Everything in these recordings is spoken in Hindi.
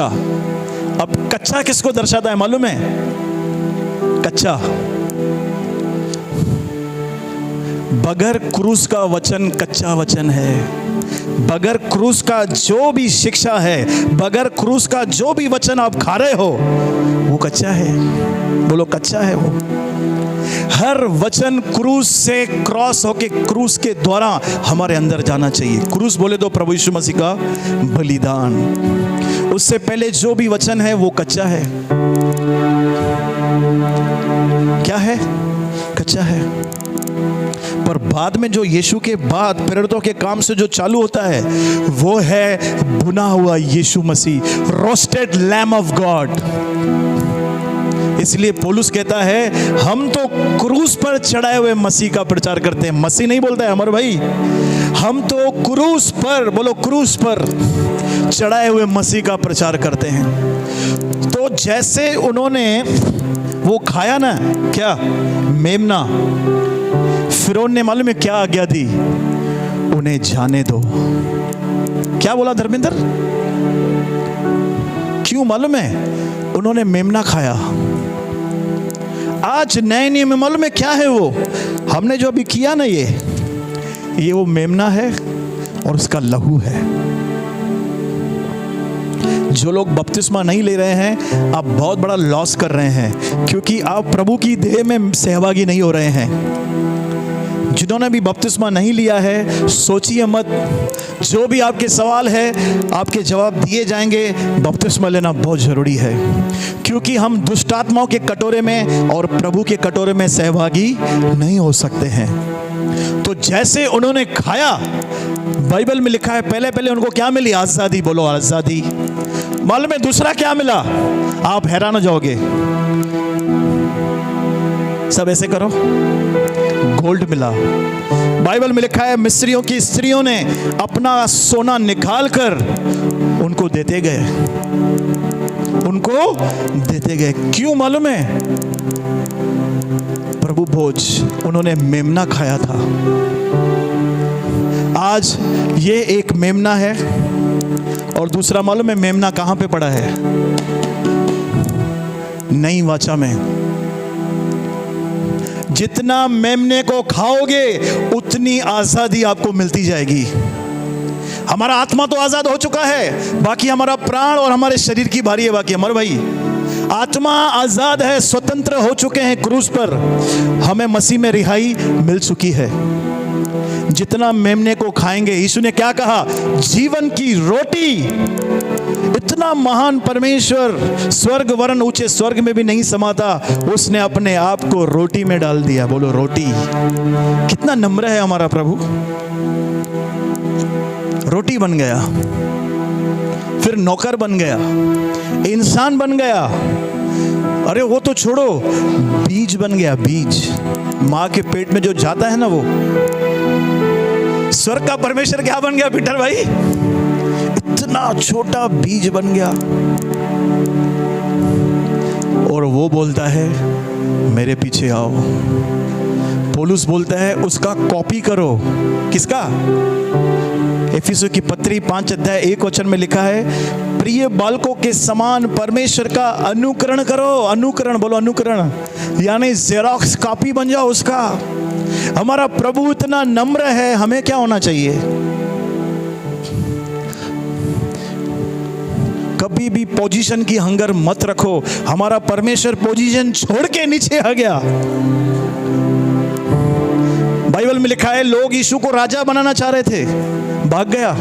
कच्चा। अब कच्चा किसको दर्शाता है मालूम है? कच्चा, बगैर क्रूस का वचन कच्चा वचन है। बगैर क्रूस का जो भी शिक्षा है, बगैर क्रूस का जो भी वचन आप खा रहे हो, वो कच्चा है। बोलो कच्चा है वो। हर वचन क्रूस से क्रॉस होके, क्रूस के द्वारा हमारे अंदर जाना चाहिए। क्रूस बोले तो प्रभु यीशु मसीह का बलिदान। उससे पहले जो भी वचन है वो कच्चा है। क्या है? कच्चा है। पर बाद में जो यीशु के बाद प्रेरितों के काम से जो चालू होता है, वो है भुना हुआ यीशु मसीह, रोस्टेड लैम ऑफ गॉड। इसलिए पौलुस कहता है हम तो क्रूस पर चढ़ाए हुए मसीह का प्रचार करते हैं। मसीह नहीं बोलता है अमर भाई, हम तो क्रूस पर, बोलो क्रूस पर चढ़ाए हुए मसीह का प्रचार करते हैं। तो जैसे उन्होंने वो खाया ना, क्या मेमना, फिरौन ने मालूम है क्या आज्ञा दी? उन्हें जाने दो। क्या बोला धर्मेंद्र? क्यों मालूम है? उन्होंने मेमना खाया। आज नए नियम में मालूम है क्या है वो? हमने जो अभी किया ना, ये वो मेमना है और उसका लहू है। जो लोग बपतिस्मा नहीं ले रहे हैं, आप बहुत बड़ा लॉस कर रहे हैं, क्योंकि आप प्रभु की देह में सहभागी नहीं हो रहे हैं। जिन्होंने भी बपतिस्मा नहीं लिया है, सोचिए मत। जो भी आपके सवाल है, आपके जवाब दिए जाएंगे। बपतिस्मा लेना बहुत जरूरी है, क्योंकि हम दुष्ट आत्माओं के कटोरे में और प्रभु के कटोरे में सहभागी नहीं हो सकते हैं। तो जैसे उन्होंने खाया, बाइबल में लिखा है पहले उनको क्या मिली? आजादी। बोलो आजादी। मालूम है दूसरा क्या मिला? आप हैरान हो जाओगे। सब ऐसे करो। गोल्ड मिला। बाइबल में लिखा है मिस्रियों की स्त्रियों ने अपना सोना निकालकर उनको देते गए, उनको देते गए। क्यों मालूम है? प्रभु भोज, उन्होंने मेमना खाया था। आज ये एक मेमना है, और दूसरा मालूम है मेमना कहां पे पड़ा है? नई वाचा में। जितना मेमने को खाओगे उतनी आजादी आपको मिलती जाएगी। हमारा आत्मा तो आजाद हो चुका है, बाकी हमारा प्राण और हमारे शरीर की बारी है। बाकी हमारे भाई आत्मा आजाद है, स्वतंत्र हो चुके हैं क्रूस पर। हमें मसीह में रिहाई मिल चुकी है। जितना मेमने को खाएंगे, यीशु ने क्या कहा? जीवन की रोटी। इतना महान परमेश्वर स्वर्ग वरन ऊंचे स्वर्ग में भी नहीं समाता, उसने अपने आप को रोटी में डाल दिया। बोलो रोटी। कितना नम्र है हमारा प्रभु। रोटी बन गया, फिर नौकर बन गया, इंसान बन गया। अरे वो तो छोड़ो, बीज बन गया। बीज माँ के पेट में जो जाता है ना, वो स्वर्ग का परमेश्वर क्या बन गया पीटर भाई? इतना छोटा बीज बन गया। और वो बोलता है मेरे पीछे आओ। पौलुस बोलता है उसका कॉपी करो। किसका? एफिसों की पत्री 5 अध्याय 1 वचन में लिखा है, प्रिय बालकों के समान परमेश्वर का अनुकरण करो। अनुकरण, बोलो अनुकरण, यानी जेरॉक्स कॉपी बन जाओ उसका। हमारा प्रभु इतना नम्र है, हमें क्या होना चाहिए? कभी भी पोजीशन की हंगर मत रखो। हमारा परमेश्वर पोजीशन छोड़ के नीचे आ गया। बाइबल में लिखा है लोग यीशु को राजा बनाना चाह रहे थे, भाग गया।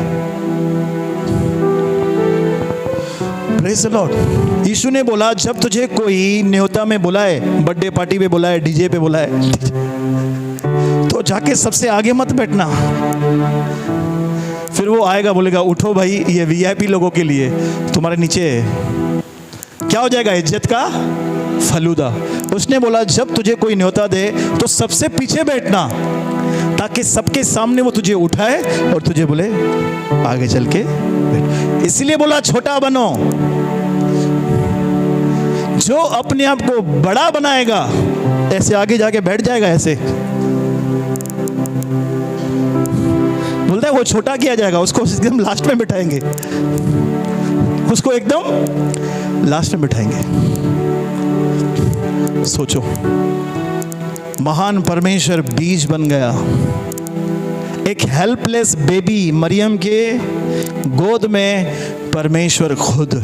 Praise the Lord. यीशु ने बोला जब तुझे कोई न्योता में बुलाए, बर्थडे पार्टी पे बुलाए, डीजे पे बुलाए, तो जाके सबसे आगे मत बैठना। फिर वो आएगा, बोलेगा उठो भाई, ये वीआईपी लोगों के लिए, तुम्हारे नीचे क्या हो जाएगा? इज्जत का फलूदा। उसने बोला जब तुझे कोई न्योता दे तो सबसे पीछे बैठना, ताकि सबके सामने वो तुझे उठाए और तुझे बोले आगे चल के बैठ। इसलिए बोला छोटा बनो। जो अपने आप को बड़ा बनाएगा, ऐसे आगे जाके बैठ जाएगा, ऐसे बोलता है वो छोटा किया जाएगा, उसको एकदम लास्ट में बिठाएंगे। उसको एकदम लास्ट में बिठाएंगे। सोचो, महान परमेश्वर बीज बन गया, एक हेल्पलेस बेबी मरियम के गोद में परमेश्वर खुद।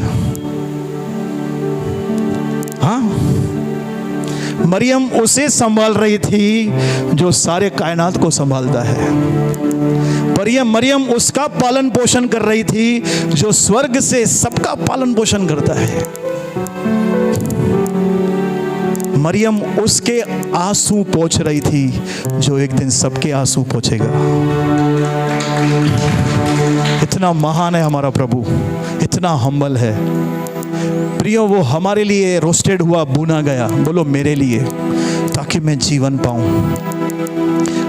हाँ, मरियम उसे संभाल रही थी जो सारे कायनात को संभालता है। मरियम उसका पालन पोषण कर रही थी जो स्वर्ग से सबका पालन पोषण करता है। मरियम उसके आंसू पोंछ रही थी जो एक दिन सबके आंसू पोंछेगा। इतना महान है हमारा प्रभु, इतना हम्बल है। प्रियो, वो हमारे लिए रोस्टेड हुआ, भुना गया, बोलो मेरे लिए, ताकि मैं जीवन पाऊं।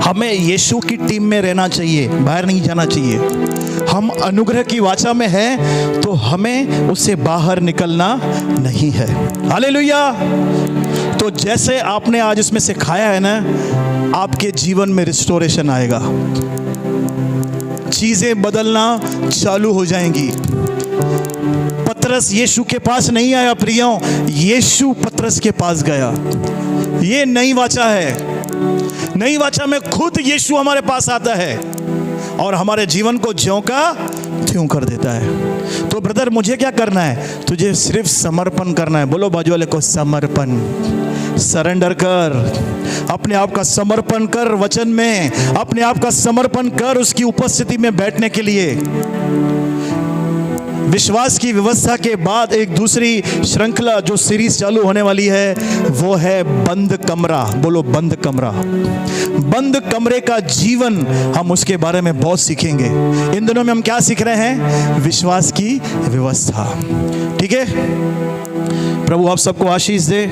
हमें यीशु की टीम में रहना चाहिए, बाहर नहीं जाना चाहिए। हम अनुग्रह की वाचा में हैं तो हमें उससे बाहर निकलना नहीं है। हालेलुया। तो जैसे आपने आज इसमें से खाया है ना, आपके जीवन में रिस्टोरेशन आएगा, चीजें बदलना चालू हो जाएंगी। पतरस यीशु के पास नहीं आया प्रियो, यीशु पतरस के पास गया। ये नई वाचा है। नई वाचा में खुद यीशु हमारे पास आता है और हमारे जीवन को ज्यों का त्यों कर देता है। तो ब्रदर, मुझे क्या करना है? तुझे सिर्फ समर्पण करना है। बोलो बाजू वाले को, समर्पण। सरेंडर कर, अपने आप का समर्पण कर वचन में, अपने आप का समर्पण कर उसकी उपस्थिति में बैठने के लिए। विश्वास की व्यवस्था के बाद एक दूसरी श्रृंखला जो सीरीज चालू होने वाली है वो है बंद कमरा। बोलो बंद कमरा। बंद कमरे का जीवन, हम उसके बारे में बहुत सीखेंगे। इन दिनों में हम क्या सीख रहे हैं? विश्वास की व्यवस्था। ठीक है, प्रभु आप सबको आशीष दे।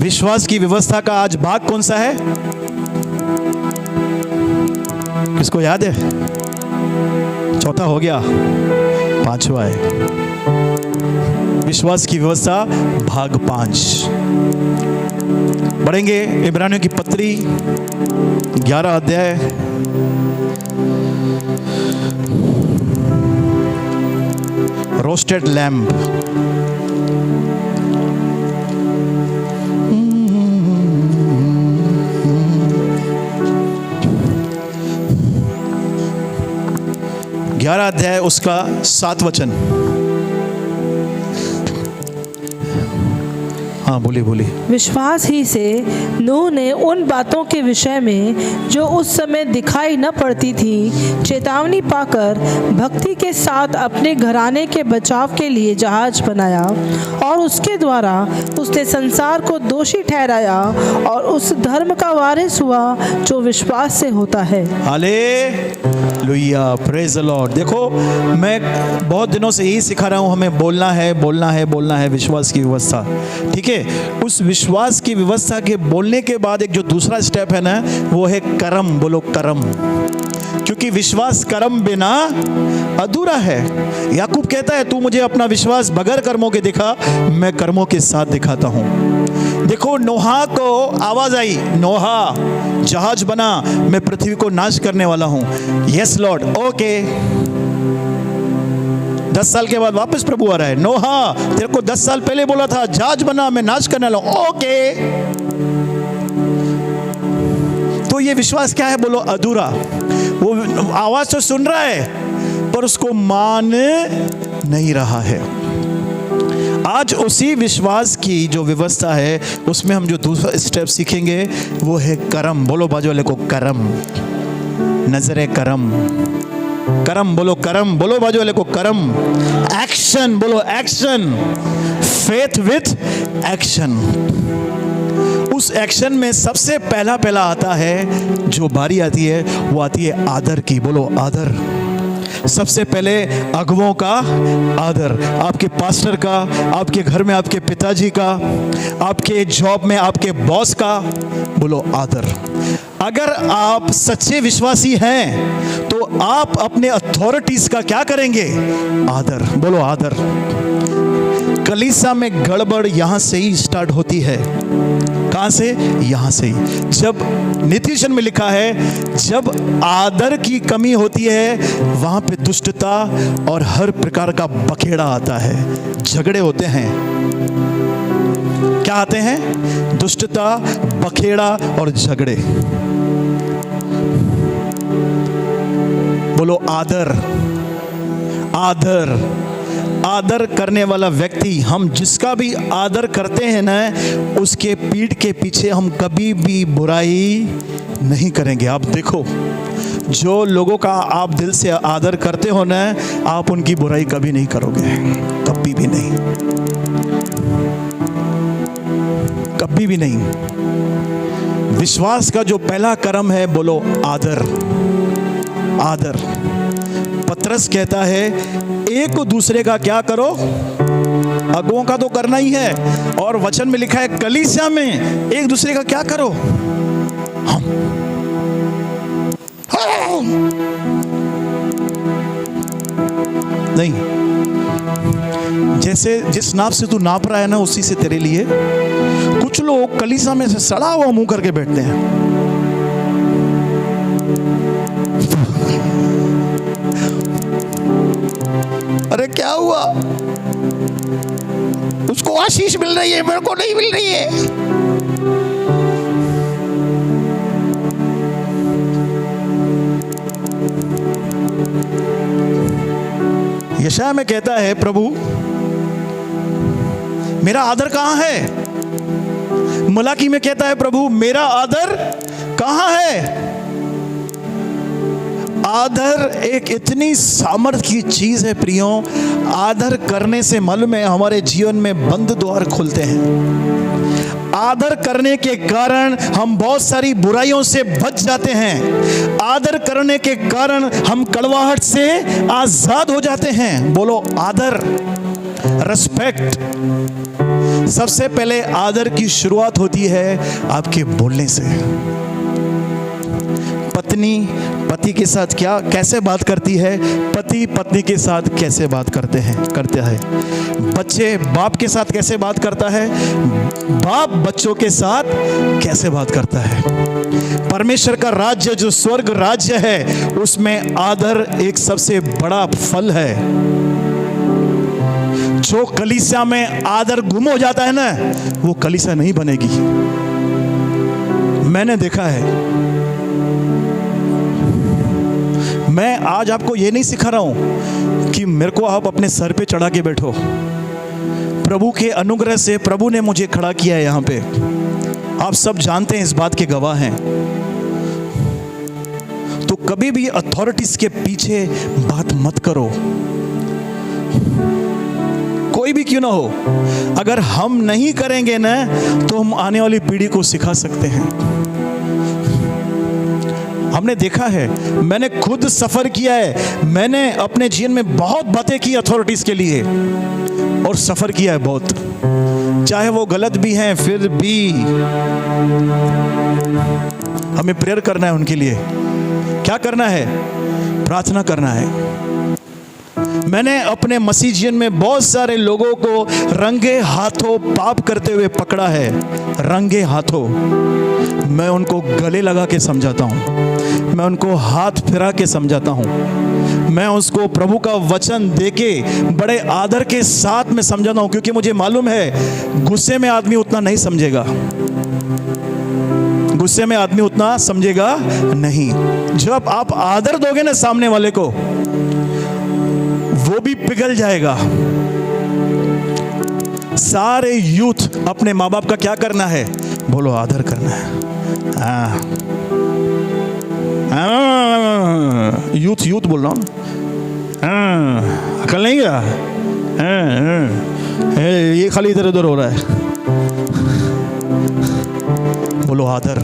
विश्वास की व्यवस्था का आज भाग कौन सा है? किसको याद है? चौथा हो गया, पांचवा है विश्वास की व्यवस्था भाग 5। बढ़ेंगे इब्रानियों की पत्री 11 अध्याय, रोस्टेड लैम्प। ग्यारह अध्याय उसका 7 वचन। हाँ बोलिए बोलिए। विश्वास ही से नूह ने उन बातों के विषय में जो उस समय दिखाई न पड़ती थी चेतावनी पाकर भक्ति के साथ अपने घराने के बचाव के लिए जहाज बनाया, और उसके द्वारा उसने संसार को दोषी ठहराया और उस धर्म का वारिस हुआ जो विश्वास से होता है। Hallelujah, praise the Lord. देखो, मैं बहुत दिनों से यही सिखा रहा हूँ, हमें बोलना है बोलना है बोलना है विश्वास की व्यवस्था। ठीक है, उस विश्वास की व्यवस्था के बोलने के बाद एक जो दूसरा स्टेप है ना, वो है कर्म। बोलो कर्म। क्योंकि विश्वास कर्म बिना अधूरा है। याकूब कहता है, तू मुझे अपना विश्वास बगैर कर्मों के दिखा, मैं कर्मों के साथ दिखाता हूं। देखो, नोहा को आवाज आई, नोहा जहाज बना, मैं पृथ्वी को नाश करने वाला हूं। Yes Lord, okay. 10 साल के बाद वापस प्रभु आ रहा है, नोहा तेरे को 10 साल पहले बोला था जहाज बना, मैं नाश करने वाला हूं। ओके। तो ये विश्वास क्या है? बोलो अधूरा। वो आवाज तो सुन रहा है पर उसको मान नहीं रहा है। आज उसी विश्वास की जो व्यवस्था है उसमें हम जो दूसरा स्टेप सीखेंगे वो है कर्म। बोलो बाजू वाले को, कर्म। नजरे कर्म। कर्म बोलो, कर्म बोलो बाजू वाले को, कर्म। एक्शन बोलो, एक्शन। Faith with action. उस एक्शन में सबसे पहला आता है, जो बारी आती है वो आती है आदर की। बोलो आदर। सबसे पहले अगुवों का आदर, आपके पास्टर का, आपके घर में आपके पिताजी का, आपके जॉब में आपके बॉस का। बोलो आदर। अगर आप सच्चे विश्वासी हैं तो आप अपने अथॉरिटीज का क्या करेंगे? आदर। बोलो आदर। कलीसिया में गड़बड़ यहां से ही स्टार्ट होती है। कहां से? यहां से ही। जब नीति वचन में लिखा है जब आदर की कमी होती है वहां पे दुष्टता और हर प्रकार का बखेड़ा आता है, झगड़े होते हैं। क्या आते हैं? दुष्टता, बखेड़ा और झगड़े। बोलो आदर। आदर, आदर करने वाला व्यक्ति, हम जिसका भी आदर करते हैं ना, उसके पीठ के पीछे हम कभी भी बुराई नहीं करेंगे। आप देखो, जो लोगों का आप दिल से आदर करते हो ना, आप उनकी बुराई कभी नहीं करोगे, कभी भी नहीं, कभी भी नहीं। विश्वास का जो पहला कर्म है, बोलो आदर। आदर। पतरस कहता है एक दूसरे का क्या करो? अगुओं का तो करना ही है, और वचन में लिखा है कलीसिया में एक दूसरे का क्या करो? हम नहीं, जैसे जिस नाप से तू नाप रहा है ना, उसी से तेरे लिए। कुछ लोग कलीसिया में से सड़ा हुआ मुंह करके बैठते हैं। अरे क्या हुआ? उसको आशीष मिल रही है, मेरे को नहीं मिल रही है। यशायाह में कहता है प्रभु मेरा आदर कहां है? मलाकी में कहता है प्रभु मेरा आदर कहां है? आदर एक इतनी सामर्थ की चीज है प्रियो। आदर करने से मालूम है हमारे जीवन में बंद द्वार खुलते हैं। आदर करने के कारण हम बहुत सारी बुराइयों से बच जाते हैं। आदर करने के कारण हम कड़वाहट से आजाद हो जाते हैं। बोलो आदर, रिस्पेक्ट। सबसे पहले आदर की शुरुआत होती है आपके बोलने से। पत्नी पति के साथ कैसे बात करती है? पति पत्नी के साथ कैसे बात करते हैं? बच्चे बाप के साथ कैसे बात करता है? बाप बच्चों के साथ कैसे बात करता है? परमेश्वर का राज्य जो स्वर्ग राज्य है, उसमें आदर एक सबसे बड़ा फल है। जो कलीसिया में आदर गुम हो जाता है ना, वो कलीसिया नहीं बनेगी। मैंने देखा है। मैं आज आपको ये नहीं सिखा रहा हूं कि मेरे को आप अपने सर पे चढ़ा के बैठो। प्रभु के अनुग्रह से प्रभु ने मुझे खड़ा किया है यहाँ पे। आप सब जानते हैं, इस बात के गवाह हैं। तो कभी भी अथॉरिटीज के पीछे बात मत करो, कोई भी क्यों ना हो। अगर हम नहीं करेंगे ना, तो हम आने वाली पीढ़ी को सिखा सकते हैं। हमने देखा है, मैंने खुद सफर किया है। मैंने अपने जीवन में बहुत बातें की अथॉरिटीज के लिए, और सफर किया है बहुत, चाहे वो गलत भी हैं, फिर भी हमें प्रेयर करना है उनके लिए। क्या करना है? प्रार्थना करना है। मैंने अपने मसीह जीवन में बहुत सारे लोगों को रंगे हाथों पाप करते हुए पकड़ा है, रंगे हाथों। मैं उनको गले लगा के समझाता हूँ, मैं उनको हाथ फिरा के समझाता हूँ, मैं उसको प्रभु का वचन देके बड़े आदर के साथ में समझाता हूँ, क्योंकि मुझे मालूम है गुस्से में आदमी उतना नहीं समझेगा, गुस्से में आदमी उतना समझेगा नहीं। जब आप आदर दोगे ना सामने वाले को, वो भी पिघल जाएगा। सारे यूथ अपने माँ बाप का क्या करना है? बोलो आदर करना है। यूथ बोल रहा हूँ। अकल नहीं गया? ये खाली इधर उधर हो रहा है। बोलो आदर।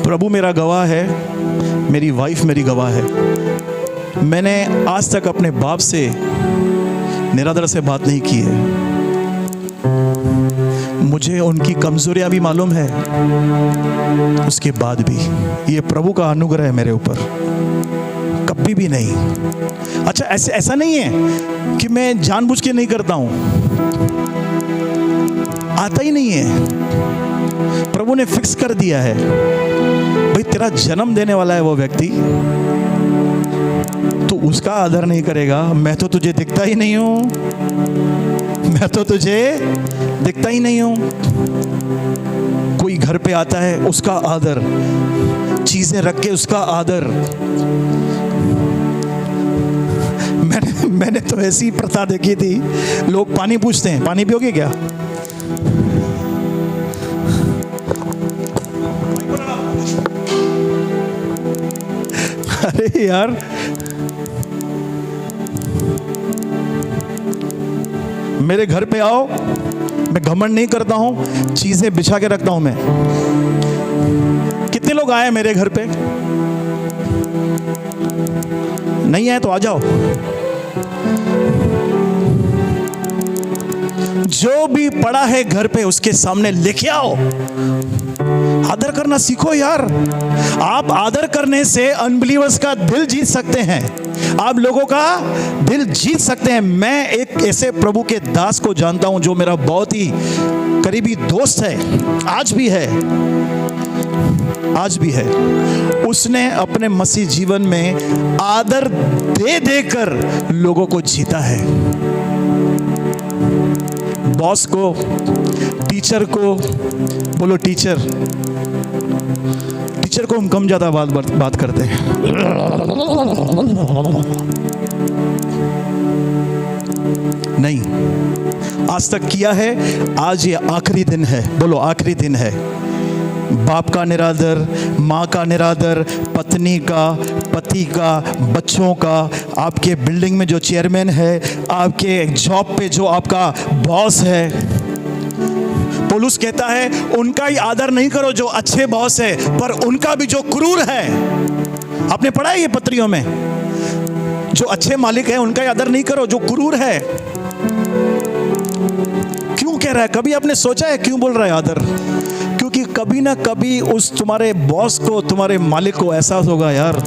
प्रभु मेरा गवाह है, मेरी वाइफ मेरी गवाह है। मैंने आज तक अपने बाप से निरादर से बात नहीं की है। मुझे उनकी कमजोरियां भी मालूम है, उसके बाद भी ये प्रभु का अनुग्रह है मेरे ऊपर, कभी भी नहीं। अच्छा, ऐसा नहीं है कि मैं जानबूझ के नहीं करता हूं। आता ही नहीं है। प्रभु ने फिक्स कर दिया है, भाई तेरा जन्म देने वाला है वो व्यक्ति, तो उसका आदर नहीं करेगा। मैं तो तुझे दिखता ही नहीं हूं, मैं तो तुझे दिखता ही नहीं हूं। कोई घर पे आता है, उसका आदर, चीजें रख के उसका आदर। मैंने तो ऐसी प्रथा देखी थी, लोग पानी पूछते हैं, पानी पियोगे क्या? अरे यार, मेरे घर पे आओ, मैं घमंड नहीं करता हूं, चीजें बिछा के रखता हूं मैं। कितने लोग आए मेरे घर पे? नहीं आए तो आ जाओ। जो भी पड़ा है घर पे उसके सामने लेके आओ। आदर करना सीखो यार। आप आदर करने से अनबिलीवर्स का दिल जीत सकते हैं, आप लोगों का दिल जीत सकते हैं। मैं एक ऐसे प्रभु के दास को जानता हूं जो मेरा बहुत ही करीबी दोस्त है, आज भी है, आज भी है। उसने अपने मसीह जीवन में आदर दे देकर लोगों को जीता है। बॉस को, टीचर को, बोलो टीचर को हम कम ज्यादा बात करते हैं। नहीं, आज तक किया है, आज ये आखिरी दिन है। बोलो आखिरी दिन है। बाप का निरादर, माँ का निरादर, पत्नी का, पति का, बच्चों का, आपके बिल्डिंग में जो चेयरमैन है, आपके जॉब पे जो आपका बॉस है। पौलुस कहता है उनका ही आदर नहीं करो जो अच्छे बॉस है, पर उनका भी जो क्रूर है। आपने पढ़ा है ये पत्रियों में, जो अच्छे मालिक है उनका ही आदर नहीं करो जो क्रूर है। क्यों कह रहा है? कभी आपने सोचा है क्यों बोल रहा है आदर? क्योंकि कभी ना कभी उस तुम्हारे बॉस को, तुम्हारे मालिक को एहसास होगा, यार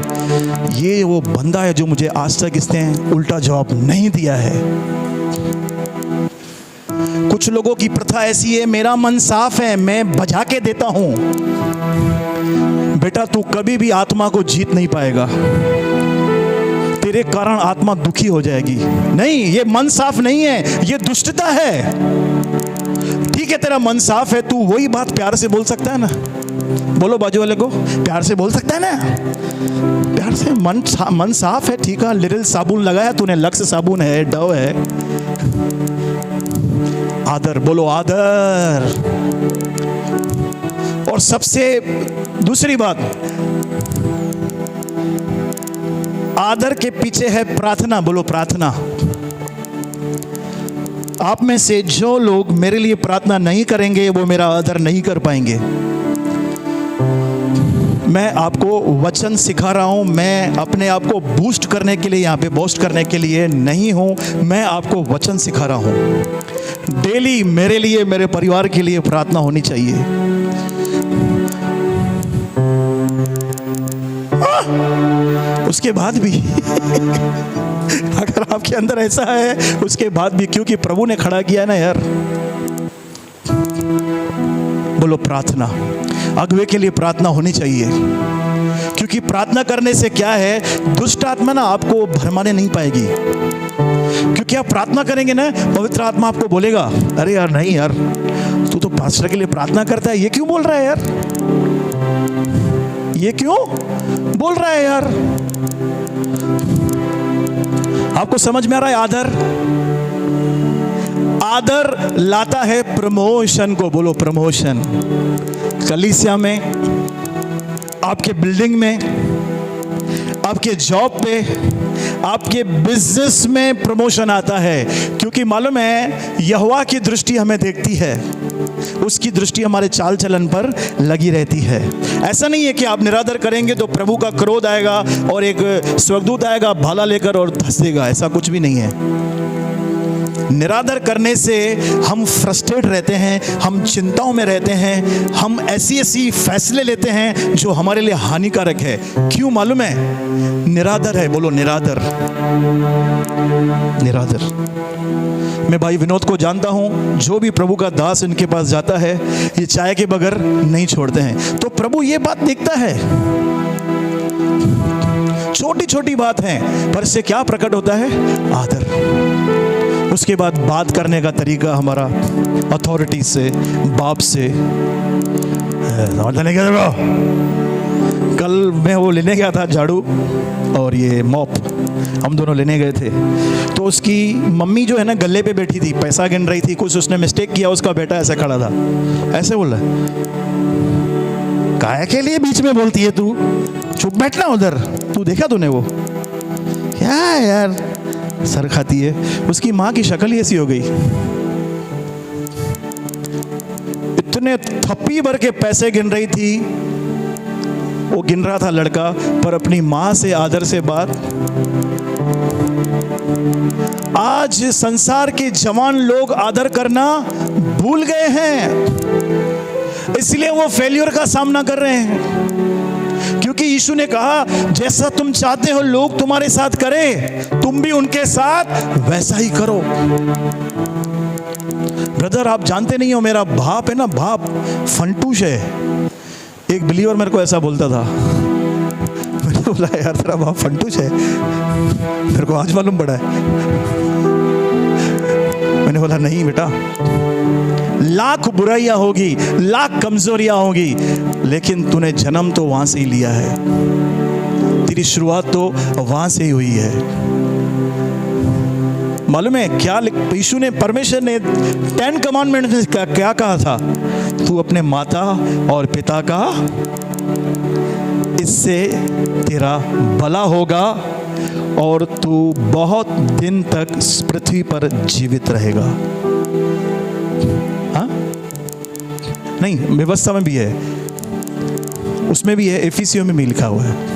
ये वो बंदा है जो मुझे आज तक इसने उल्टा जवाब नहीं दिया है। कुछ लोगों की प्रथा ऐसी है, मेरा मन साफ है, मैं बजा के देता हूं। बेटा तू कभी भी आत्मा को जीत नहीं पाएगा, तेरे कारण आत्मा दुखी हो जाएगी। नहीं, ये मन साफ नहीं है, ये दुष्टता है। ठीक है, तेरा मन साफ है, तू वही बात प्यार से बोल सकता है ना? बोलो बाजू वाले को, प्यार से बोल सकता है ना? प्यार से। मन साफ है, ठीक है, लिटिल साबुन लगाया तूने, लक्स साबुन है, डव है। आदर, बोलो आदर। और सबसे दूसरी बात, आदर के पीछे है प्रार्थना। बोलो प्रार्थना। आप में से जो लोग मेरे लिए प्रार्थना नहीं करेंगे वो मेरा आदर नहीं कर पाएंगे। मैं आपको वचन सिखा रहा हूं, मैं अपने आप को बूस्ट करने के लिए यहाँ पे बोस्ट करने के लिए नहीं हूं, मैं आपको वचन सिखा रहा हूं। डेली मेरे लिए, मेरे परिवार के लिए प्रार्थना होनी चाहिए। उसके बाद भी अगर आपके अंदर ऐसा है, उसके बाद भी, क्योंकि प्रभु ने खड़ा किया ना यार। बोलो प्रार्थना। अगुवे के लिए प्रार्थना होनी चाहिए, क्योंकि प्रार्थना करने से क्या है, दुष्ट आत्मा ना आपको भरमाने नहीं पाएगी। क्योंकि आप प्रार्थना करेंगे ना, पवित्र आत्मा आपको बोलेगा, अरे यार नहीं यार, तू तो पास्टर के लिए प्रार्थना करता है, ये क्यों बोल रहा है यार, ये क्यों बोल रहा है यार। आपको समझ में आ रहा है? आदर लाता है प्रमोशन को। बोलो प्रमोशन। कलीसिया में, आपके बिल्डिंग में, आपके जॉब पे, आपके बिजनेस में प्रमोशन आता है। क्योंकि मालूम है, यहोवा की दृष्टि हमें देखती है, उसकी दृष्टि हमारे चाल चलन पर लगी रहती है। ऐसा नहीं है कि आप निरादर करेंगे तो प्रभु का क्रोध आएगा और एक स्वर्गदूत आएगा भाला लेकर और धस देगा, ऐसा कुछ भी नहीं है। निरादर करने से हम फ्रस्ट्रेट रहते हैं, हम चिंताओं में रहते हैं, हम ऐसी फैसले लेते हैं जो हमारे लिए हानिकारक है। क्यों मालूम है? निरादर है। बोलो निरादर। निरादर। मैं भाई विनोद को जानता हूं, जो भी प्रभु का दास इनके पास जाता है ये चाय के बगैर नहीं छोड़ते हैं। तो प्रभु ये बात देखता है, छोटी छोटी बात है पर इससे क्या प्रकट होता है? आदर। उसके बाद बात करने का तरीका हमारा अथॉरिटी से, बाप से। समझने क्या? कल मैं वो लेने गया था, झाड़ू और ये मॉप, हम दोनों लेने गए थे। तो उसकी मम्मी जो है ना गले पे बैठी थी, पैसा गिन रही थी, कुछ उसने मिस्टेक किया, उसका बेटा ऐसे खड़ा था, ऐसे बोल रहा है, काहे के लिए बीच में बोलती है तू, चुप बैठना उधर, तू देखा तूने वो क्या यार, सर खाती है। उसकी माँ की शक्ल ही ऐसी हो गई, इतने थप्पी भर के पैसे गिन रही थी, वो गिन रहा था लड़का, पर अपनी माँ से आदर से बात। आज संसार के जवान लोग आदर करना भूल गए हैं, इसलिए वो फेल्योर का सामना कर रहे हैं। क्योंकि यीशु ने कहा जैसा तुम चाहते हो लोग तुम्हारे साथ करें, तुम भी उनके साथ वैसा ही करो। ब्रदर आप जानते नहीं हो, मेरा बाप है ना, बाप फंटूश है। एक बिलीवर मेरे को ऐसा बोलता था, मैंने बोला यार तेरा बाप फंटूश है, मेरे को आज मालूम पड़ा है। मैंने बोला नहीं बेटा, लाख बुराइयां होगी, लाख कमजोरियां होगी, लेकिन तूने जन्म तो वहां से ही लिया है, तेरी शुरुआत तो वहां से ही हुई है। मालूम है क्या यीशु ने, परमेश्वर ने 10 कमांडमेंट में क्या कहा था? तू अपने माता और पिता का, इससे तेरा भला होगा और तू बहुत दिन तक इस पृथ्वी पर जीवित रहेगा। हाँ नहीं, व्यवस्था में भी है, उसमें भी है, एफिसियों में भी लिखा हुआ है।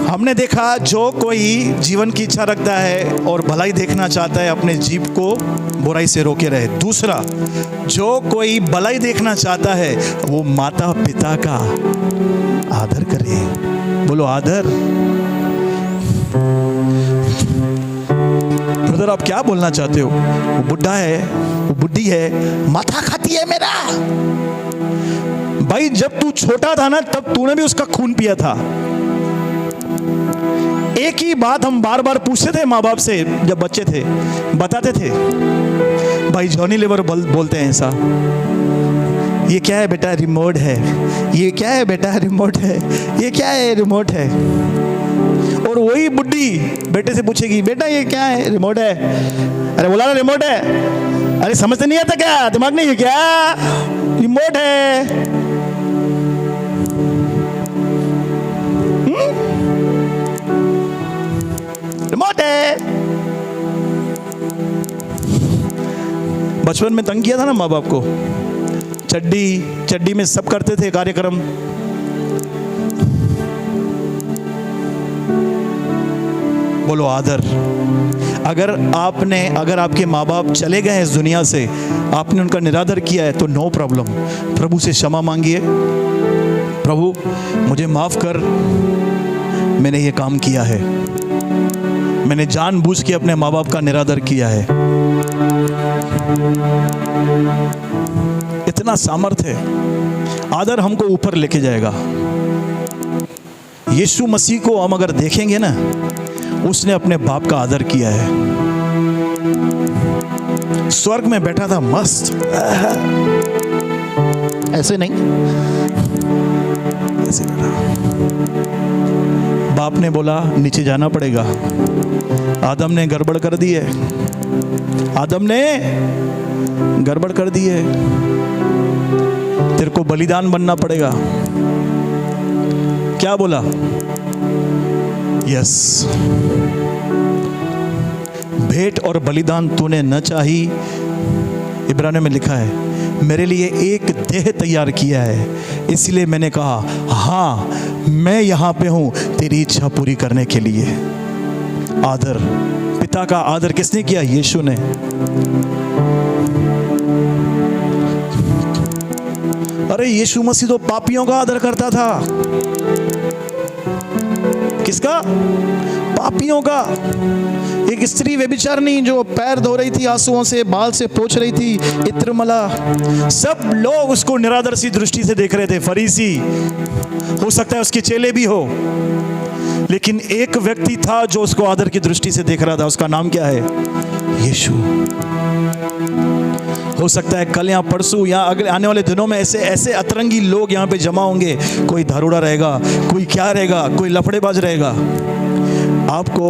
हमने देखा जो कोई जीवन की इच्छा रखता है और भलाई देखना चाहता है, अपने जीव को बुराई से रोके रहे। दूसरा, जो कोई भलाई देखना चाहता है वो माता पिता का आदर करे। बोलो आदर। ब्रदर आप क्या बोलना चाहते हो? वो बुढ़ा है, वो बुढ़ी है, माथा खाती है मेरा। भाई जब तू छोटा था ना, तब तूने भी उसका खून पिया था। एक ही बात हम बार बार पूछते थे माँ बाप से जब बच्चे थे, बताते थे। भाई जॉनी लीवर बोलते हैं ऐसा, ये क्या है बेटा? रिमोट है। ये क्या है बेटा? रिमोट है। ये क्या है? रिमोट है। और वही बुड्ढी बेटे से पूछेगी, बेटा ये क्या है? रिमोट है। अरे बोला ना रिमोट है। अरे समझते नहीं आता क्या? दिमाग नहीं है क्या? रिमोट है। रिमोट है। बचपन में तंग किया था ना माँ बाप को, चड्डी में सब करते थे कार्यक्रम। बोलो आदर। अगर आपके माँ बाप चले गए इस दुनिया से, आपने उनका निरादर किया है, तो नो प्रॉब्लम, प्रभु से क्षमा मांगिए। प्रभु मुझे माफ कर, मैंने ये काम किया है, मैंने जानबूझ के अपने माँ बाप का निरादर किया है। इतना सामर्थ्य है। आदर हमको ऊपर लेके जाएगा। यीशु मसीह को हम अगर देखेंगे ना, उसने अपने बाप का आदर किया है। स्वर्ग में बैठा था मस्त, ऐसे नहीं, ऐसे बैठा। बाप ने बोला नीचे जाना पड़ेगा। आदम ने गड़बड़ कर दी है, आदम ने गड़बड़ कर दी है, तेरे को बलिदान बनना पड़ेगा। क्या बोला? यस, भेंट और बलिदान तूने न चाही। इब्रानियों में लिखा है, मेरे लिए एक देह तैयार किया है, इसलिए मैंने कहा हाँ मैं यहां पे हूं तेरी इच्छा पूरी करने के लिए। आदर, पिता का आदर किसने किया? यीशु ने। अरे यीशु मसीह तो पापियों का आदर करता था। किसका? पापियों का। एक स्त्री व्यभिचारिणी जो पैर धो रही थी, आंसुओं से बाल से पोंछ रही थी, इत्र मला, सब लोग उसको निरादर सी दृष्टि से देख रहे थे। फरीसी, हो सकता है उसके चेले भी हो, लेकिन एक व्यक्ति था जो उसको आदर की दृष्टि से देख रहा था। उसका नाम क्या है? यीशु। हो सकता है कल या परसों या अगले आने वाले दिनों में ऐसे ऐसे अतरंगी लोग यहाँ पे जमा होंगे। कोई दारूड़ा रहेगा, कोई क्या रहेगा, कोई लफड़ेबाज रहेगा। आपको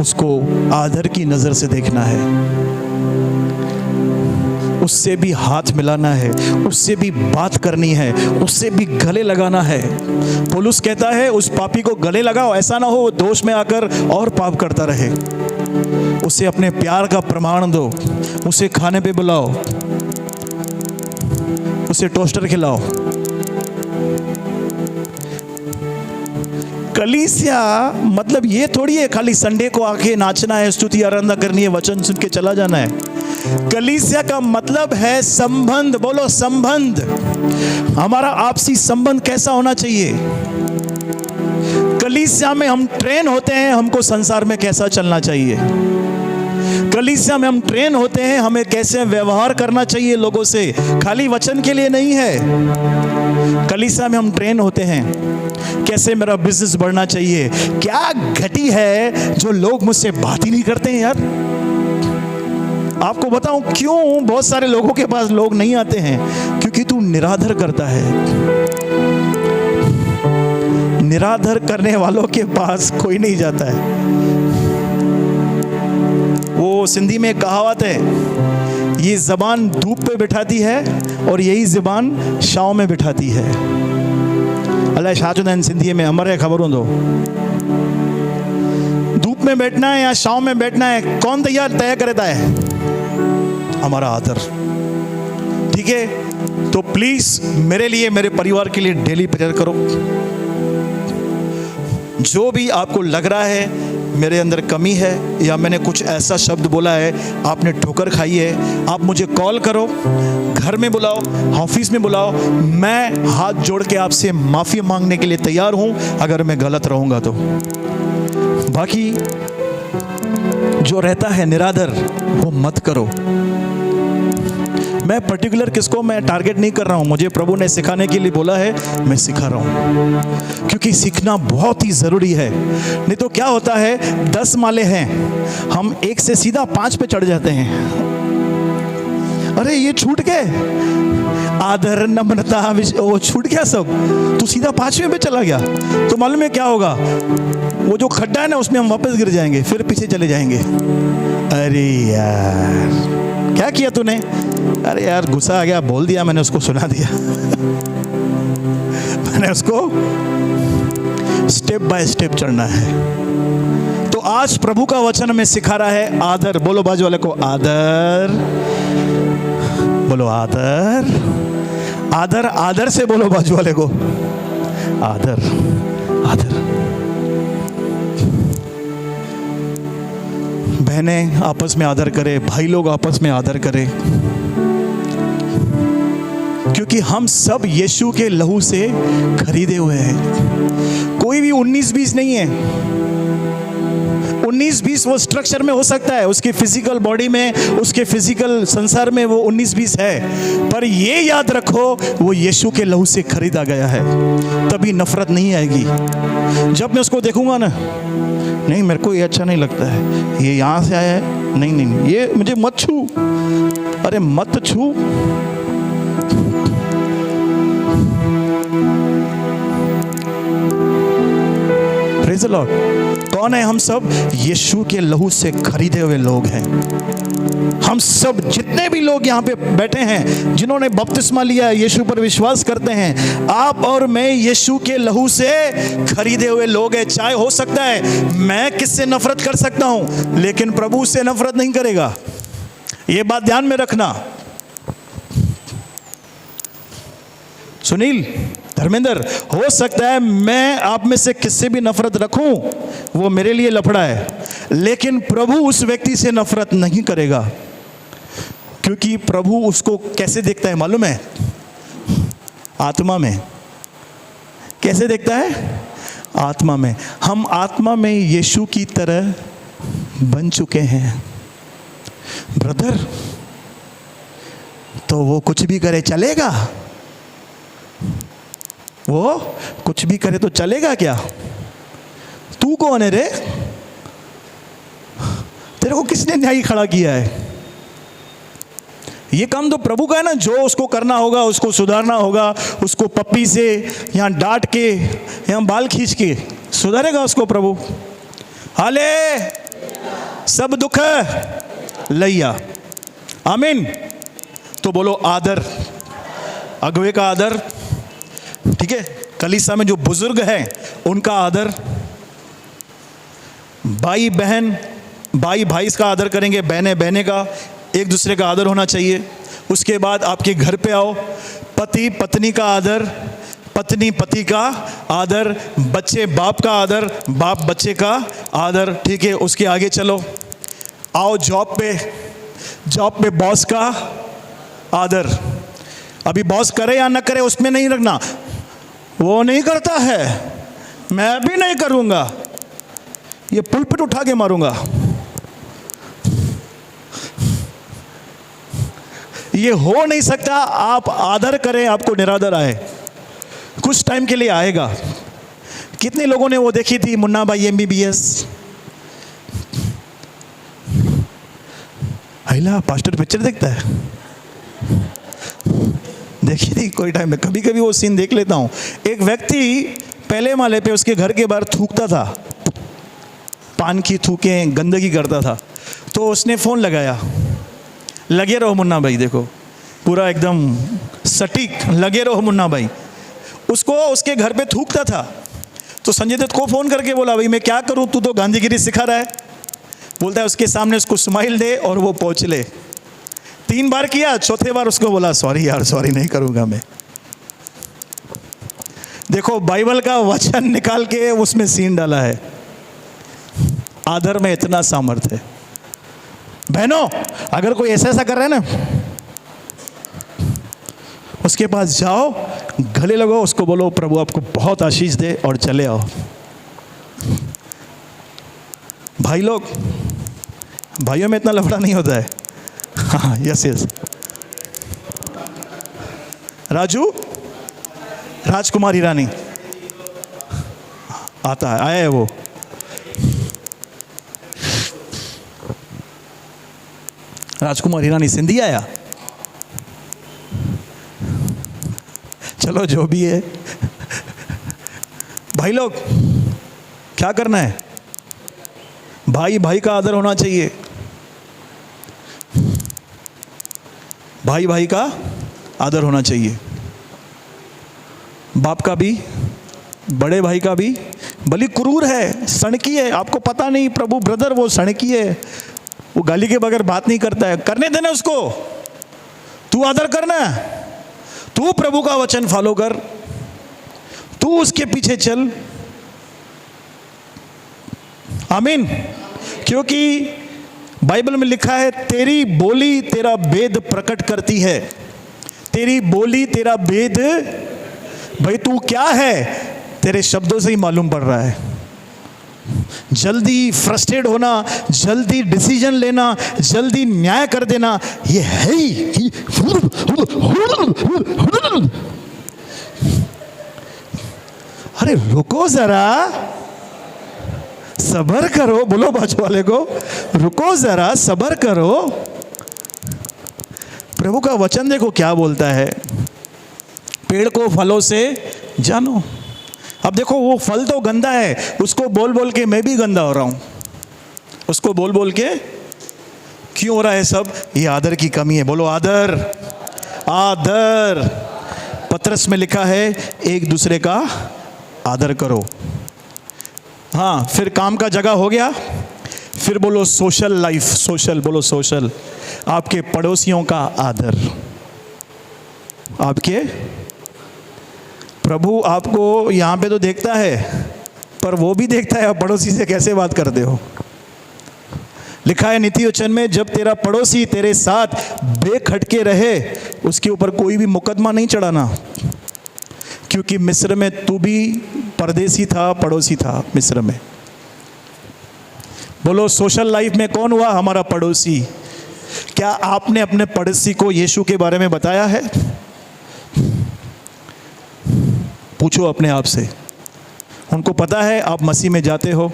उसको आदर की नजर से देखना है, उससे भी हाथ मिलाना है, उससे भी बात करनी है, उससे भी गले लगाना है। पौलुस कहता है उस पापी को गले लगाओ, ऐसा ना हो वो दोष में आकर और पाप करता रहे। उसे अपने प्यार का प्रमाण दो, उसे खाने पे बुलाओ, उसे टोस्टर खिलाओ। कलीसिया मतलब ये थोड़ी है खाली संडे को आके नाचना है, स्तुति आराधना करनी है, वचन सुन के चला जाना है। कलीसिया का मतलब है संबंध। बोलो संबंध। हमारा आपसी संबंध कैसा होना चाहिए? कलीसिया में हम ट्रेन होते हैं हमको संसार में कैसा चलना चाहिए। कलीसिया में हम ट्रेन होते हैं हमें कैसे व्यवहार करना चाहिए लोगों से, खाली वचन के लिए नहीं है। कलीसिया में हम ट्रेन होते हैं कैसे मेरा बिजनेस बढ़ना चाहिए। क्या घटी है जो लोग मुझसे बात ही नहीं करते हैं यार। आपको बताऊं क्यों बहुत सारे लोगों के पास लोग नहीं आते हैं? क्योंकि तू निरादर करता है। निरादर करने वालों के पास कोई नहीं जाता है। वो सिंधी में कहावत है, ये जबान धूप पे बिठाती है और यही जबान छांव में बिठाती है। अल्लाह शाचुदैन सिंधी में हमारे खबर हो दो, धूप में बैठना है या छांव में बैठना है, कौन तय करता है? हमारा आदर। ठीक है, तो प्लीज मेरे लिए, मेरे परिवार के लिए डेली प्रेयर करो। जो भी आपको लग रहा है मेरे अंदर कमी है या मैंने कुछ ऐसा शब्द बोला है, आपने ठोकर खाई है, आप मुझे कॉल करो, घर में बुलाओ, ऑफिस में बुलाओ। मैं हाथ जोड़ के आपसे माफी मांगने के लिए तैयार हूं अगर मैं गलत रहूंगा तो। बाकी जो रहता है निरादर वो मत करो। मैं पर्टिकुलर किसको मैं टारगेट नहीं कर रहा हूं, मुझे प्रभु ने सिखाने के लिए बोला है, मैं सिखा रहा हूं, क्योंकि सीखना बहुत ही जरूरी है। नहीं तो क्या होता है, 10 माले हैं, हम 1 से सीधा 5 पे चढ़ जाते हैं। अरे ये छूट गए, आदर नम्रता वो छूट गया सब, तो सीधा 5वें पे चला गया। तो मालूम है क्या होगा, वो जो खड्डा है ना उसमें हम वापस गिर जाएंगे, फिर पीछे चले जाएंगे। अरे यार क्या किया तूने? अरे यार गुस्सा आ गया, बोल दिया मैंने, उसको सुना दिया। मैंने उसको स्टेप बाय स्टेप चढ़ना है। तो आज प्रभु का वचन में सिखा रहा है आदर। बोलो बाजू वाले को आदर, बोलो आदर, आदर, आदर से बोलो बाजू वाले को आदर, आदर। बहनें आपस में आदर करें, भाई लोग आपस में आदर करें, क्योंकि हम सब यीशु के लहू से खरीदे हुए हैं। कोई भी 19-20 नहीं है। 19-20 वो स्ट्रक्चर में हो सकता है, उसके फिजिकल बॉडी में, उसके फिजिकल संसार में वो 19-20 है, पर ये याद रखो वो यीशु के लहू से खरीदा गया है। तभी नफरत नहीं आएगी। जब मैं उसको देखूंगा ना, नहीं मेरे को ये अच्छा नहीं लगता है, ये यहाँ से आया है, नहीं नहीं ये मुझे मत छू, अरे मत छू। Praise the Lord. कौन है हम सब? यीशु के लहू से खरीदे हुए लोग हैं। हम सब जितने भी लोग यहाँ पे बैठे हैं, जिन्होंने बपतिस्मा लिया, यीशु पर विश्वास करते हैं, आप और मैं यीशु के लहू से खरीदे हुए लोग हैं। चाहे हो सकता है मैं किससे नफरत कर सकता हूं, लेकिन प्रभु से नफरत नहीं करेगा। ये बात ध्यान में रखना। सुनील, धर्मेंद्र, हो सकता है मैं आप में से किससे भी नफरत रखूं, वो मेरे लिए लफड़ा है, लेकिन प्रभु उस व्यक्ति से नफरत नहीं करेगा, क्योंकि प्रभु उसको कैसे देखता है मालूम है? आत्मा में। कैसे देखता है? आत्मा में। हम आत्मा में यीशु की तरह बन चुके हैं ब्रदर। तो वो कुछ भी करे चलेगा? वो कुछ भी करे तो चलेगा क्या? तू कौन है रे? तेरे को किसने न्यायी खड़ा किया है? ये काम तो प्रभु का है ना। जो उसको करना होगा, उसको सुधारना होगा, उसको पप्पी से यहाँ डांट के यहाँ बाल खींच के सुधारेगा उसको प्रभु। हाले सब दुख लैया, आमीन। तो बोलो आदर, अगुवे का आदर, ठीक है। कलीसिया में जो बुजुर्ग हैं उनका आदर, भाई बहन, भाई भाई का आदर करेंगे, बहने बहने का, एक दूसरे का आदर होना चाहिए। उसके बाद आपके घर पे आओ, पति पत्नी का आदर, पत्नी पति का आदर, बच्चे बाप का आदर, बाप बच्चे का आदर, ठीक है। उसके आगे चलो, आओ जॉब पे, जॉब पे बॉस का आदर। अभी बॉस करे या ना करे उसमें नहीं रखना, वो नहीं करता है, मैं भी नहीं करूंगा, ये पुलपिट उठा के मारूंगा। ये हो नहीं सकता। आप आदर करें, आपको निरादर आए, कुछ टाइम के लिए आएगा। कितने लोगों ने वो देखी थी मुन्ना भाई MBBS? आइला पास्टर पिक्चर देखता है, देखी थी कोई टाइम में, कभी कभी वो सीन देख लेता हूँ। एक व्यक्ति पहले माले पे उसके घर के बाहर थूकता था, पान की थूकें, गंदगी करता था। तो उसने फ़ोन लगाया, लगे रहो मुन्ना भाई, देखो पूरा एकदम सटीक, लगे रहो मुन्ना भाई। उसको उसके घर पे थूकता था। तो संजय दत्त को फ़ोन करके बोला, भाई मैं क्या करूँ, तू तो गांधीगिरी सिखा रहा है। बोलता है उसके सामने उसको स्माइल दे और वो पहुँच ले। 3 बार किया, चौथे बार उसको बोला सॉरी यार, सॉरी नहीं करूँगा मैं। देखो बाइबल का वचन निकाल के उसमें सीन डाला है। आदर में इतना सामर्थ्य है। बहनों, अगर कोई ऐसा ऐसा कर रहा है ना, उसके पास जाओ, गले लगो, उसको बोलो प्रभु आपको बहुत आशीष दे और चले आओ। भाई लोग, भाइयों में इतना लफड़ा नहीं होता है। हाँ, यस यस। राजू, राजकुमार हिरानी आता है, आया है वो। राजकुमार हिरानी सिंधी आया, चलो जो भी है। भाई लोग, क्या करना है? भाई भाई का आदर होना चाहिए। भाई भाई का आदर होना चाहिए। बाप का भी, बड़े भाई का भी। भली क्रूर है, सड़की है, आपको पता नहीं प्रभु ब्रदर वो सड़की है, वो गाली के बगैर बात नहीं करता है, करने देना उसको। तू आदर करना, तू प्रभु का वचन फॉलो कर, तू उसके पीछे चल। आमीन। क्योंकि बाइबल में लिखा है, तेरी बोली तेरा भेद प्रकट करती है। तेरी बोली तेरा भेद, भाई तू क्या है, तेरे शब्दों से ही मालूम पड़ रहा है। जल्दी फ्रस्ट्रेट होना, जल्दी डिसीजन लेना, जल्दी न्याय कर देना, ये है ही। अरे रुको जरा, सब्र करो। बोलो बाजू वाले को, रुको जरा, सब्र करो। प्रभु का वचन देखो क्या बोलता है, पेड़ को फलों से जानो। अब देखो वो फल तो गंदा है, उसको बोल बोल के मैं भी गंदा हो रहा हूं। उसको बोल बोल के क्यों हो रहा है सब? ये आदर की कमी है। बोलो आदर, आदर। पत्रस में लिखा है, एक दूसरे का आदर करो। हाँ, फिर काम का जगह हो गया, फिर बोलो सोशल लाइफ, सोशल बोलो सोशल। आपके पड़ोसियों का आदर। आपके प्रभु आपको यहाँ पे तो देखता है, पर वो भी देखता है आप पड़ोसी से कैसे बात करते हो। लिखा है नीति वचन में, जब तेरा पड़ोसी तेरे साथ बेखटके रहे, उसके ऊपर कोई भी मुकदमा नहीं चढ़ाना, क्योंकि मिस्र में तू भी परदेसी था, पड़ोसी था मिस्र में। बोलो सोशल लाइफ में कौन हुआ? हमारा पड़ोसी। क्या आपने अपने पड़ोसी को यीशु के बारे में बताया है? पूछो अपने आप से, उनको पता है आप मसीह में जाते हो?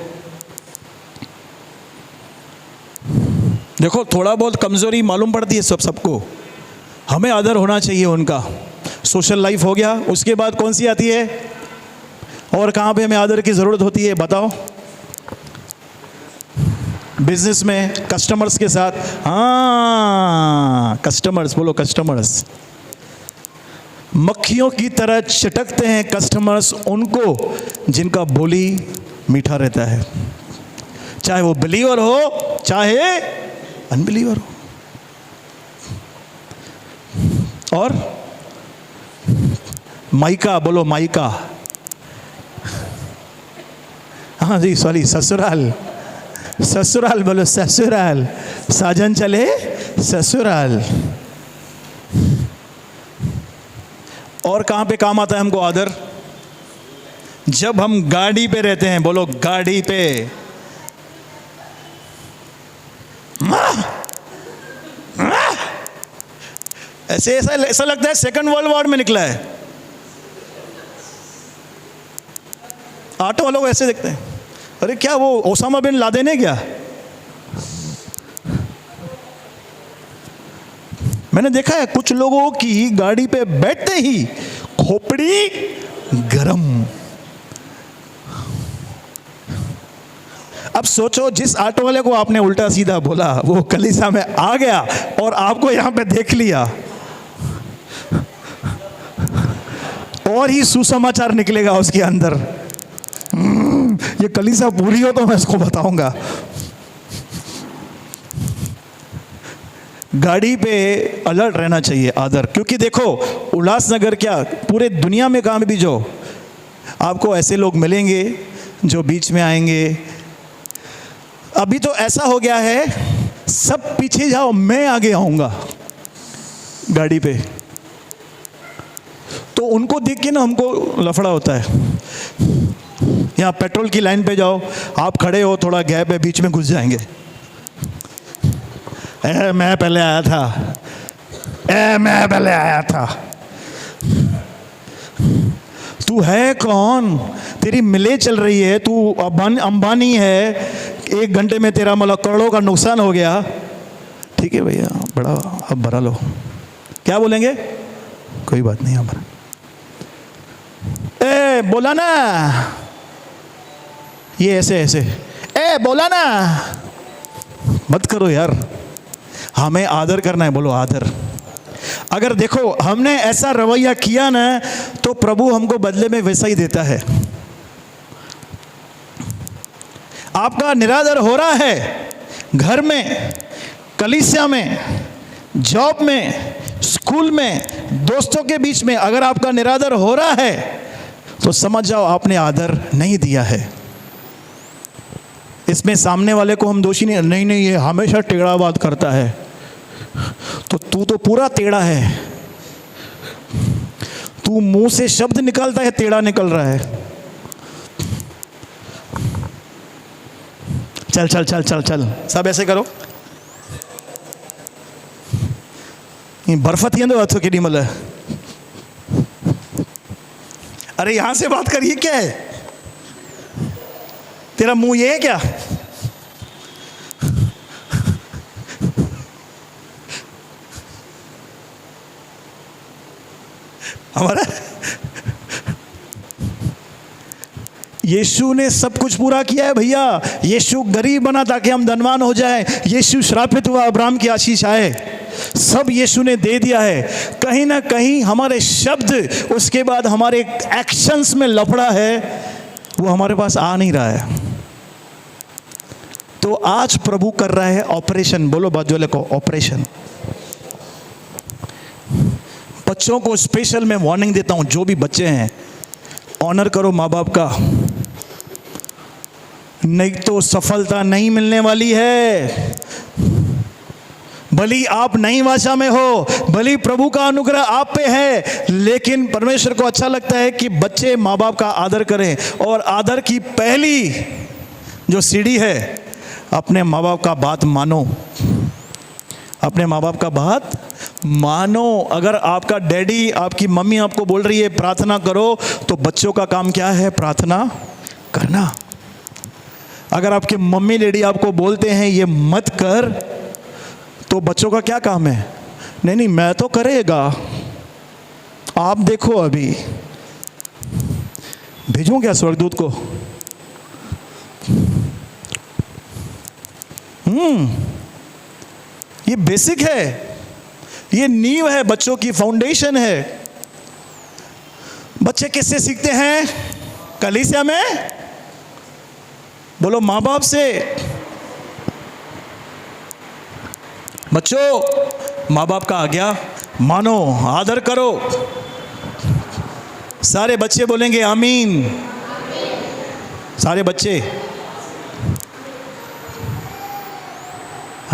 देखो थोड़ा बहुत कमजोरी मालूम पड़ती है सबको, हमें आदर होना चाहिए उनका। सोशल लाइफ हो गया, उसके बाद कौन सी आती है? और कहाँ पे हमें आदर की ज़रूरत होती है बताओ? बिजनेस में कस्टमर्स के साथ। हाँ, कस्टमर्स, बोलो कस्टमर्स। मक्खियों की तरह चटकते हैं कस्टमर्स उनको जिनका बोली मीठा रहता है, चाहे वो बिलीवर हो चाहे अनबिलीवर हो। और माइका, बोलो माइका। हाँ जी सॉरी, ससुराल, ससुराल बोलो ससुराल। साजन चले ससुराल। और कहाँ पे काम आता है हमको आदर? जब हम गाड़ी पे रहते हैं, बोलो गाड़ी पे। ऐसे ऐसा लगता है सेकंड वर्ल्ड वॉर में निकला है। ऑटो वालों को ऐसे देखते हैं, अरे क्या वो ओसामा बिन लादेन है क्या? मैंने देखा है कुछ लोगों की गाड़ी पे बैठते ही खोपड़ी गरम। अब सोचो, जिस ऑटो वाले को आपने उल्टा सीधा बोला वो कलीसिया में आ गया और आपको यहां पे देख लिया, और ही सुसमाचार निकलेगा उसके अंदर। ये कलीसिया पूरी हो तो मैं इसको बताऊंगा। गाड़ी पे अलर्ट रहना चाहिए, आदर। क्योंकि देखो उल्लासनगर क्या, पूरे दुनिया में कहाँ भी जो आपको ऐसे लोग मिलेंगे जो बीच में आएंगे। अभी तो ऐसा हो गया है, सब पीछे जाओ मैं आगे आऊँगा गाड़ी पे, तो उनको देख के ना हमको लफड़ा होता है। यहाँ पेट्रोल की लाइन पे जाओ, आप खड़े हो, थोड़ा गैप है, बीच में घुस जाएंगे। मैं पहले आया था, मैं पहले आया था। तू है कौन? तेरी मिले चल रही है, तू अंबानी है, 1 घंटे में तेरा मतलब करोड़ों का नुकसान हो गया। ठीक है भैया, बड़ा अब भरा लो। क्या बोलेंगे? कोई बात नहीं, हमारा बोला ना, ये ऐसे ऐसे, बोला ना। मत करो यार, हमें आदर करना है, बोलो आदर। अगर देखो हमने ऐसा रवैया किया ना, तो प्रभु हमको बदले में वैसा ही देता है। आपका निरादर हो रहा है घर में, कलीसिया में, जॉब में, स्कूल में, दोस्तों के बीच में, अगर आपका निरादर हो रहा है तो समझ जाओ आपने आदर नहीं दिया है। इसमें सामने वाले को हम दोषी नहीं, ये हमेशा टेढ़ा बात करता है, तो तू तो पूरा टेढ़ा है। तू मुंह से शब्द निकालता है, टेढ़ा निकल रहा है। चल चल चल चल चल, सब ऐसे करो। बर्फ थी तो कि मतलब, अरे यहां से बात करिए, क्या है तेरा मुंह ये है क्या? हमारा यीशु ने सब कुछ पूरा किया है भैया। यीशु गरीब बना ताकि हम धनवान हो जाएं। यीशु श्रापित हुआ अब्राहम की आशीष आए। सब यीशु ने दे दिया है। कहीं ना कहीं हमारे शब्द, उसके बाद हमारे एक्शंस में लफड़ा है, वो हमारे पास आ नहीं रहा है। तो आज प्रभु कर रहा है ऑपरेशन। बोलो बाजू वाले को, ऑपरेशन। बच्चों को स्पेशल मैं वार्निंग देता हूं, जो भी बच्चे हैं, ऑनर करो माँ बाप का, नहीं तो सफलता नहीं मिलने वाली है। भली आप नई भाषा में हो, भली प्रभु का अनुग्रह आप पे है, लेकिन परमेश्वर को अच्छा लगता है कि बच्चे माँ बाप का आदर करें। और आदर की पहली जो सीढ़ी है, अपने माँ बाप का बात मानो। अपने माँ बाप का बात मानो। अगर आपका डैडी, आपकी मम्मी आपको बोल रही है प्रार्थना करो, तो बच्चों का काम क्या है? प्रार्थना करना। अगर आपके मम्मी डैडी आपको बोलते हैं ये मत कर, तो बच्चों का क्या काम है? नहीं नहीं मैं तो करेगा, आप देखो अभी भेजूं क्या स्वर्गदूत को? ये बेसिक है, ये नींव है, बच्चों की फाउंडेशन है। बच्चे किससे सीखते हैं? कलीसिया में, बोलो माँ बाप से। बच्चों माँ बाप का आज्ञा मानो, आदर करो। सारे बच्चे बोलेंगे आमीन। सारे बच्चे।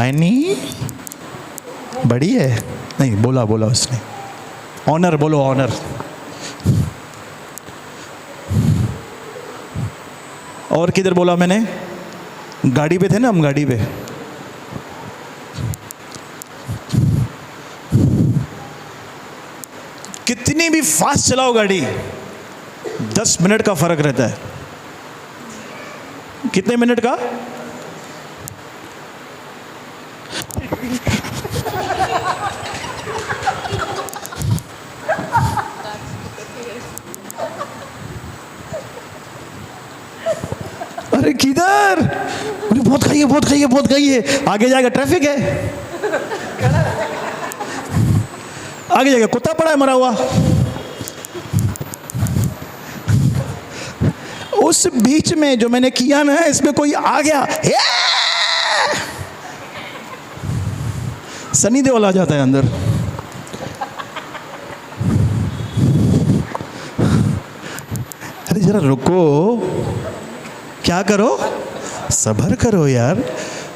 नहीं बड़ी है, नहीं बोला उसने। ऑनर बोलो, ऑनर। और किधर बोला मैंने? गाड़ी पे थे ना हम, गाड़ी पे। कितनी भी फास्ट चलाओ गाड़ी, 10 मिनट का फर्क रहता है। कितने मिनट का? अरे किधर? अरे बहुत खाइए, बहुत खाइए, बहुत खाइए। आगे जाएगा ट्रैफिक है, आगे जाएगा कुत्ता पड़ा है मरा हुआ। उस बीच में जो मैंने किया ना, इसमें कोई आ गया, सनी देओल आ जाता है अंदर। अरे जरा रुको, क्या करो? सब्र करो यार।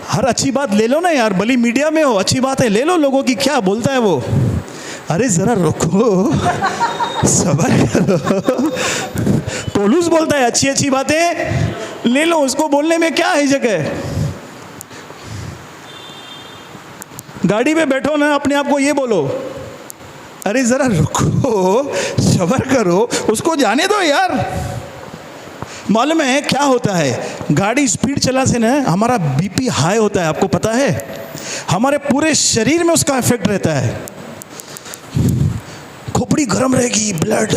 हर अच्छी बात ले लो ना यार, भली मीडिया में हो, अच्छी बात है ले लो, लोगों की क्या बोलता है वो। अरे जरा रुको, सब्र करो। पौलुस बोलता है अच्छी अच्छी बातें ले लो, उसको बोलने में क्या है जगह। गाड़ी में बैठो ना, अपने आप को ये बोलो, अरे जरा रुको, सब्र करो, उसको जाने दो यार। मालूम है क्या होता है? गाड़ी स्पीड चला से ना हमारा बीपी हाई होता है, आपको पता है? हमारे पूरे शरीर में उसका इफेक्ट रहता है। खोपड़ी गर्म रहेगी, ब्लड।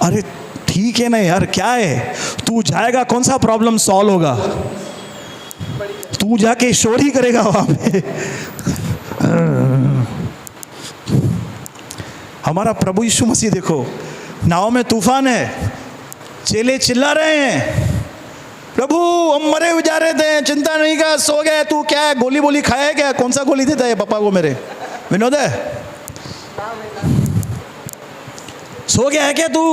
अरे ठीक है ना यार, क्या है? तू जाएगा, कौन सा प्रॉब्लम सॉल्व होगा? तू जाके शोर ही करेगा वहां पे। हमारा प्रभु यीशु मसीह देखो, नाव में तूफान है, चेले चिल्ला रहे हैं, प्रभु हम मरे हुए जा रहे थे, चिंता नहीं कर, सो गए। तू क्या है, गोली बोली खाया क्या? कौन सा गोली देता है पापा को मेरे? विनोद है, सो गया है क्या तू?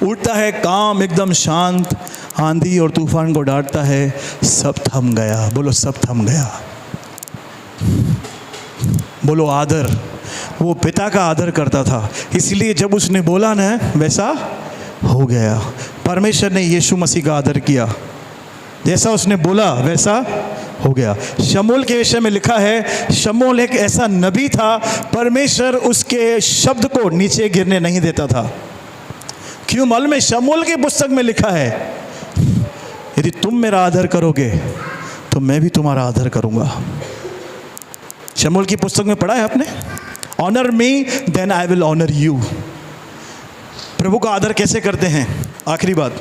उठता है काम एकदम शांत, आंधी और तूफान को डांटता है, सब थम गया। बोलो सब थम गया। बोलो आदर। वो पिता का आदर करता था, इसलिए जब उसने बोला ना वैसा हो गया। परमेश्वर ने यीशु मसीह का आदर किया, जैसा उसने बोला वैसा हो गया। शमूएल के विषय में लिखा है, शमूएल एक ऐसा नबी था, परमेश्वर उसके शब्द को नीचे गिरने नहीं देता था। क्यों मालूम है? शमूएल की पुस्तक में लिखा है, यदि तुम मेरा आदर करोगे तो मैं भी तुम्हारा आदर करूंगा। शमूएल की पुस्तक में पढ़ा है आपने? Honour me then I will honour you. प्रभु का आदर कैसे करते हैं? आखिरी बात,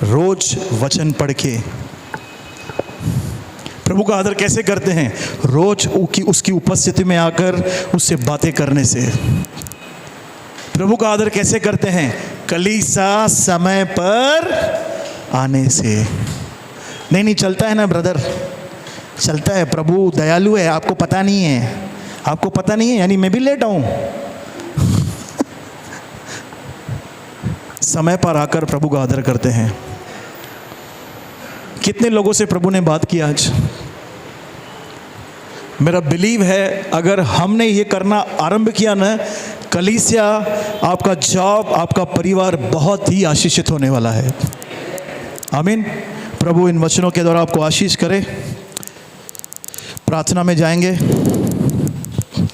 रोज वचन पढ़ के। प्रभु का आदर कैसे करते हैं? रोज उसकी उपस्थिति में आकर उससे बातें करने से। प्रभु का आदर कैसे करते हैं? कलीसिया समय पर आने से। नहीं चलता है ना ब्रदर, चलता है। प्रभु दयालु है, आपको पता नहीं है। आपको पता नहीं है यानी मैं भी लेट आऊं। समय पर आकर प्रभु का आदर करते हैं। कितने लोगों से प्रभु ने बात की आज? मेरा बिलीव है अगर हमने ये करना आरंभ किया ना, कलीसिया, आपका जॉब, आपका परिवार बहुत ही आशीषित होने वाला है। आमीन। प्रभु इन वचनों के द्वारा आपको आशीष करे। प्रार्थना में जाएंगे।